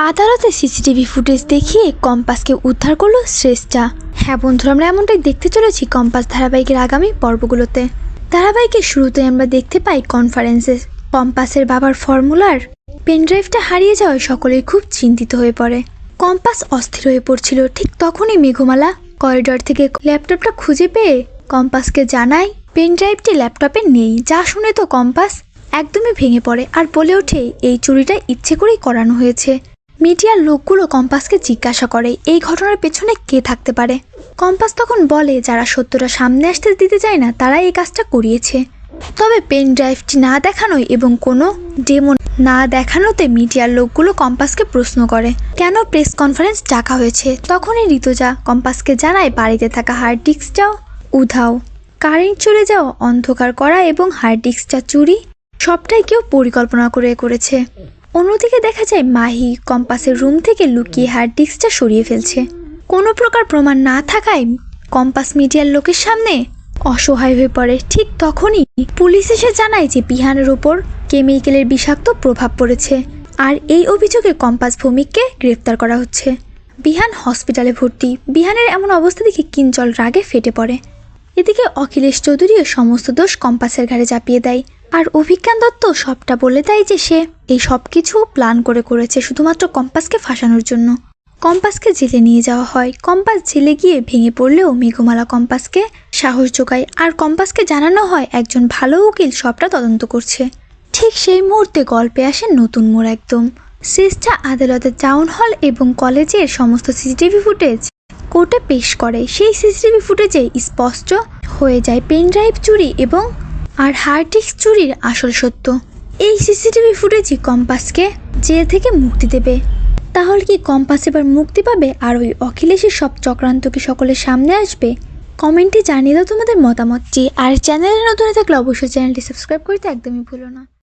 আদালতে CCTV footage দেখিয়ে কম্পাসকে উদ্ধার করলো শ্রেষ্ঠা। হ্যাঁ বন্ধুরা, আমরা এমনটাই দেখতে চলেছি কম্পাস ধারাবাহিকের আগামী পর্বগুলোতে। ধারাবাহিকের শুরুতে আমরা দেখতে পাই কনফারেন্সে কম্পাসের বাবার ফর্মুলার পেনড্রাইভটা হারিয়ে যাওয়ায় সকলেই খুব চিন্তিত হয়ে পড়ে। কম্পাস অস্থির হয়ে পড়ছিল। ঠিক তখনই মেঘমালা করিডর থেকে ল্যাপটপটা খুঁজে পেয়ে কম্পাসকে জানায় পেনড্রাইভটি ল্যাপটপে নেই। যা শুনে তো কম্পাস একদমই ভেঙে পড়ে আর বলে ওঠে এই চুরিটা ইচ্ছে করেই করানো হয়েছে। মিডিয়ার লোকগুলো কম্পাসকে জিজ্ঞাসা করে এই ঘটনার পেছনে কে থাকতে পারে। কম্পাস তখন বলে যারা সত্যটা সামনে আসতে দিতে চায় না তারাই এই কাজটা করিয়েছে। তবে পেন ড্রাইভটি না দেখানোয় এবং কোনো ডেমো না দেখানোতে মিডিয়ার লোকগুলো কম্পাসকে প্রশ্ন করে কেন প্রেস কনফারেন্স ডাকা হয়েছে। তখনই ঋতুজা কম্পাসকে জানায় বাড়িতে থাকা হার্ড ডিস্কটাও উধাও, কারেন্ট চলে যাওয়া, অন্ধকার করা এবং হার্ড ডিস্কটা চুরি সবটাই কেউ পরিকল্পনা করে করেছে। অন্যদিকে দেখা যায় মাহি কম্পাসের রুম থেকে লুকিয়ে হার্ড ডিস্কটা সরিয়ে ফেলছে। কোনো প্রকার প্রমাণ না থাকায় কম্পাস মিডিয়ার লোকের সামনে অসহায় হয়ে পড়ে। ঠিক তখনই পুলিশ এসে জানায় যে বিহানের ওপর কেমিক্যালের বিষাক্ত প্রভাব পড়েছে আর এই অভিযোগে কম্পাস ভৌমিককে গ্রেফতার করা হচ্ছে। বিহান হসপিটালে ভর্তি। বিহানের এমন অবস্থা দেখে কিঞ্চল রাগে ফেটে পড়ে। এদিকে অখিলেশ চৌধুরীও সমস্ত দোষ কম্পাসের ঘাড়ে চাপিয়ে দেয় আর অভিজ্ঞান দত্ত সবটা বলে দেয় যে সে এই সব কিছু প্ল্যান করেছে শুধুমাত্র কম্পাসকে ফাঁসানোর জন্য। কম্পাসকে জেলে নিয়ে যাওয়া হয়। কম্পাস জেলে গিয়ে ভেঙে পড়লেও মেঘমালা কম্পাসকে সাহস যোগায় আর কম্পাসকে জানানো হয় একজন ভালো উকিল সবটা তদন্ত করছে। ঠিক সেই মুহূর্তে গল্পে আসে নতুন মোড় একদম। শ্রেষ্ঠা আদালতের টাউন হল এবং কলেজের সমস্ত সিসিটিভি ফুটেজ কোর্টে পেশ করে। সেই সিসিটিভি ফুটেজে স্পষ্ট হয়ে যায় পেন ড্রাইভ চুরি এবং আর হার্ড ডিস্ক চুরির আসল সত্য। এই সিসিটিভি ফুটেজই কম্পাসকে জেল থেকে মুক্তি দেবে। তাহলে কি কম্পাস এবার মুক্তি পাবে আর ওই অখিলেশের সব চক্রান্ত কি সকলের সামনে আসবে? কমেন্টে জানিয়ে দাও তোমাদের মতামতটি। আর চ্যানেলে নতুন থাকলে অবশ্যই চ্যানেলটি সাবস্ক্রাইব করতে একদমই ভুলো না।